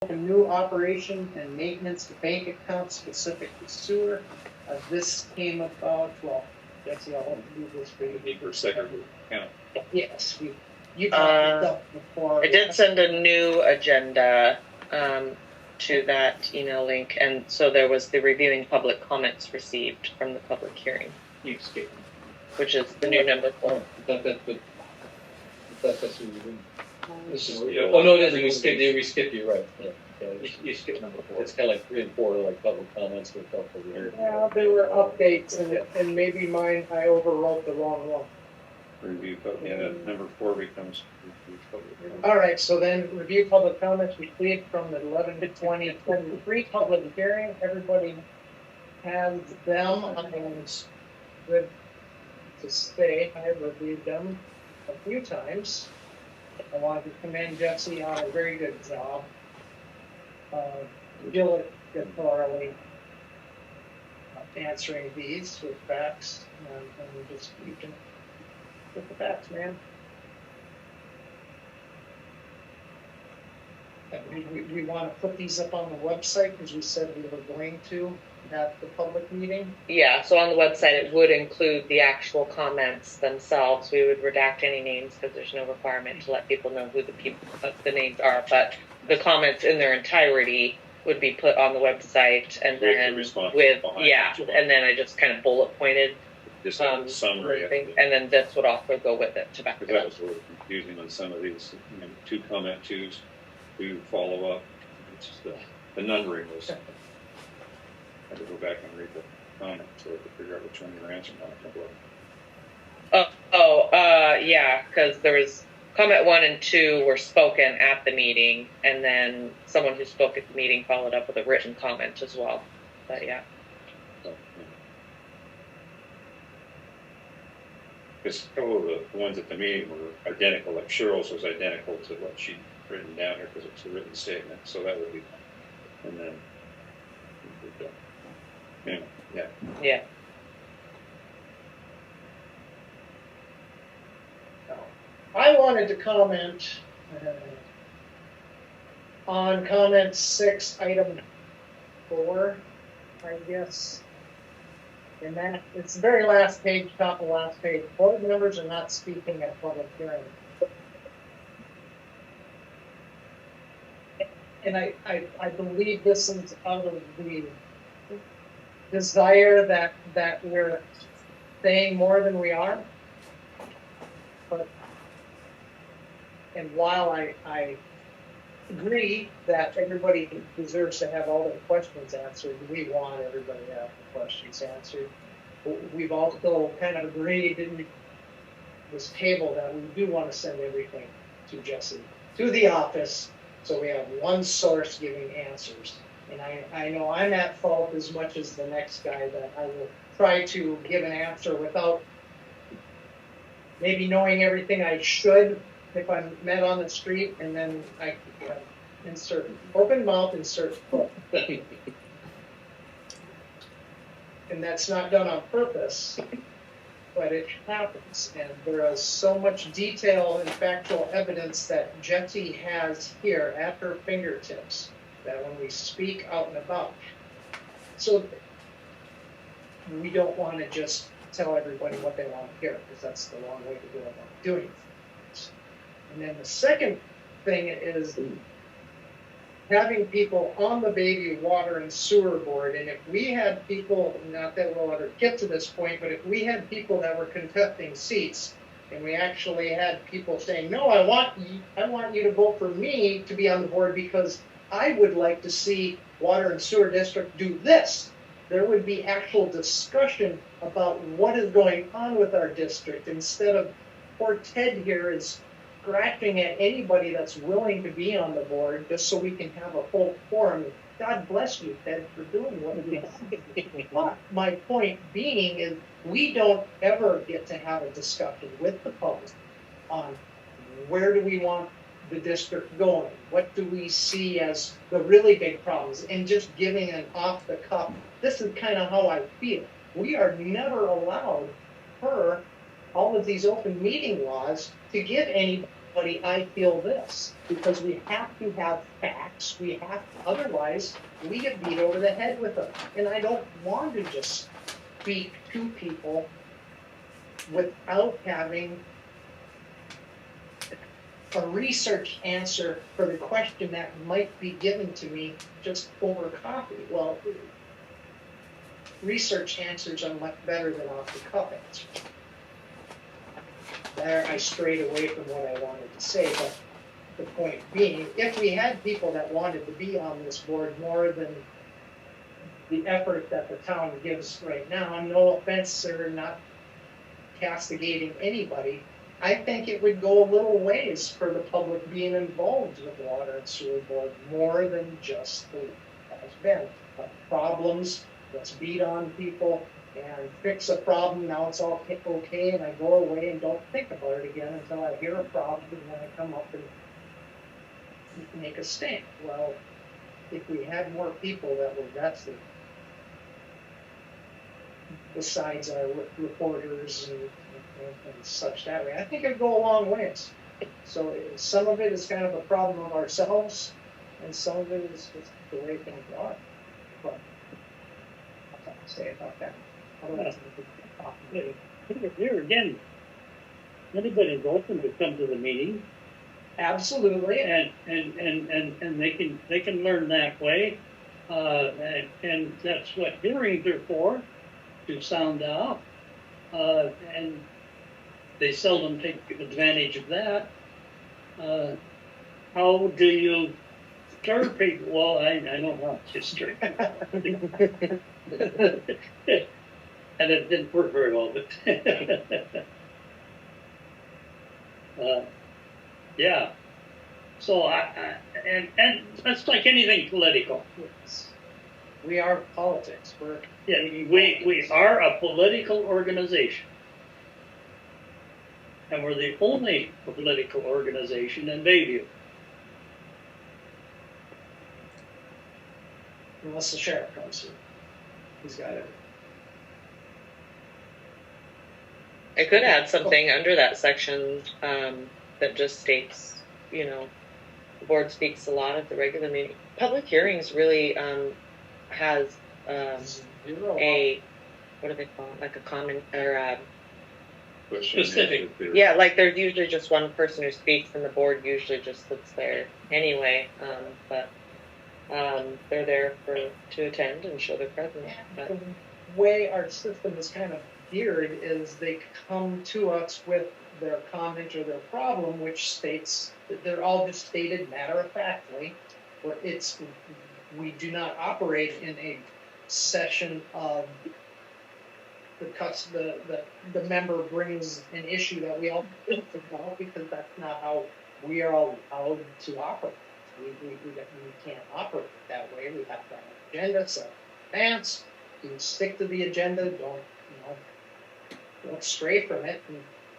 a new operation and maintenance bank account specific to sewer. This came about, well, Jesse, I'll let you do this for you. Need for second account. Yes, you talked about before. I did send a new agenda to that email link, and so there was the reviewing public comments received from the public hearing, You skip. which is the new number 4. That's what we doing. This is, Yeah. oh no, it isn't. We skipped you, right? Yeah. You skip number 4. It's kind of like 3 and 4, like public comments or public hearing. Yeah, there were updates and maybe mine, I overwrote the wrong one. Review, number 4 becomes review public. All right, so then review public comments, we cleared from the 11 to 2023 public hearing. Everybody has them, and it's good to stay. I have reviewed them a few times. I wanted to commend Jesse on a very good job. Gillett did thoroughly answering these with facts, and we just, you can get the facts, man. We want to put these up on the website because we said we were going to at the public meeting. Yeah, so on the website it would include the actual comments themselves. We would redact any names because there's no requirement to let people know who the names are, but the comments in their entirety would be put on the website, and then and then I just kind of bullet pointed Just a summary. and then this would also go with it to back it That up. was a little confusing on some of these, 2 comment 2s, 2 follow up. It's just the numbering was. I had to go back and read the comment so I could figure out which one you were answering on a couple of them. Yeah, because there was comment 1 and 2 were spoken at the meeting, and then someone who spoke at the meeting followed up with a written comment as well. But yeah. So, because a couple of the ones at the meeting were identical, like Cheryl's was identical to what she'd written down here because it's a written statement, so that would be, and then, anyway, yeah. Yeah. I wanted to comment on comment 6, item 4, I guess. And that, it's the very last page, top of the last page. Board members are not speaking at public hearing. And I believe this is out of the desire that we're saying more than we are. But, and while I agree that everybody deserves to have all their questions answered, we want everybody to have the questions answered. We've also kind of agreed in this table that we do want to send everything to Jesse, to the office, so we have one source giving answers. And I know I'm at fault as much as the next guy, that I will try to give an answer without maybe knowing everything I should if I'm met on the street, and then I insert open mouth, insert foot. And that's not done on purpose, but it happens. And there is so much detail and factual evidence that Jesse has here at her fingertips that when we speak out and about, so we don't want to just tell everybody what they want to hear, because that's the wrong way to go about doing things. And then the second thing is having people on the Bayview Water and Sewer Board. And if we had people, not that we'll ever get to this point, but if we had people that were contesting seats, and we actually had people saying, no, I want you to vote for me to be on the board because I would like to see Water and Sewer District do this. There would be actual discussion about what is going on with our district, instead of poor Ted here is scratching at anybody that's willing to be on the board just so we can have a full forum. God bless you, Ted, for doing what you do. But my point being is we don't ever get to have a discussion with the public on where do we want the district going? What do we see as the really big problems? And just giving an off the cuff, this is kind of how I feel. We are never allowed, per all of these open meeting laws, to give anybody anybody, I feel this, because we have to have facts, we have, otherwise, we get beat over the head with them. And I don't want to just speak to people without having a research answer for the question that might be given to me just over coffee. Well, research answers are much better than off the cuff answers. There I strayed away from what I wanted to say, but the point being, if we had people that wanted to be on this board more than the effort that the town gives right now, no offense, they're not castigating anybody, I think it would go a little ways for the public being involved with the water and sewer board more than just the has been. Problems, let's beat on people and fix a problem, now it's all okay, and I go away and don't think about it again until I hear a problem and then I come up and make a stink. Well, if we had more people that were vested, besides our reporters and such that way, I think it'd go a long ways. So some of it is kind of a problem of ourselves, and some of it is just the way things are. But I'll have to say about that. Otherwise, Here again, anybody's open to come to the meeting, absolutely. and they can learn that way, and that's what hearings are for, to sound out, and they seldom take advantage of that. How do you stir people? Well, I know how to stir. And it didn't work very well, but yeah. So and that's like anything political. Yes. We are politics. Yeah, we are a political organization, and we're the only political organization in Bayview. Unless the sheriff comes here, he's got it. I could add something under that section that just states, the board speaks a lot at the regular meeting. Public hearings really has a, what do they call it, like a common, or Specific. yeah, like there's usually just one person who speaks and the board usually just sits there anyway, but they're there to attend and show their presence. But The way our system is kind of geared is they come to us with their comment or their problem, which states that they're all just stated matter-of-factly. But we do not operate in a session of the member brings an issue that we all think about, because that's not how we are allowed to operate. We can't operate that way. We have to have an agenda, set in advance, stick to the agenda, don't stray from it.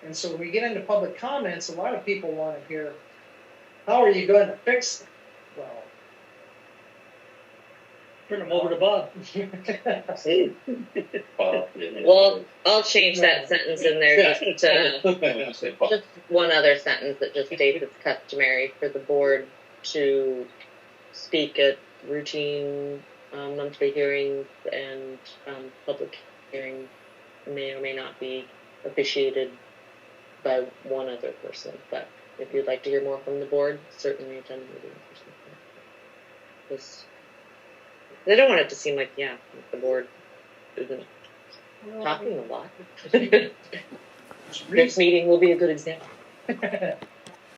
And so when we get into public comments, a lot of people want to hear, how are you going to fix it? Well, Turn them over to Bob. well, I'll change that sentence in there just to just one other sentence that just states it's customary for the board to speak at routine monthly hearings, and public hearings may or may not be officiated by one other person. But if you'd like to hear more from the board, certainly attend the meetings or something. Because they don't want it to seem like, the board isn't talking a lot. This meeting will be a good example.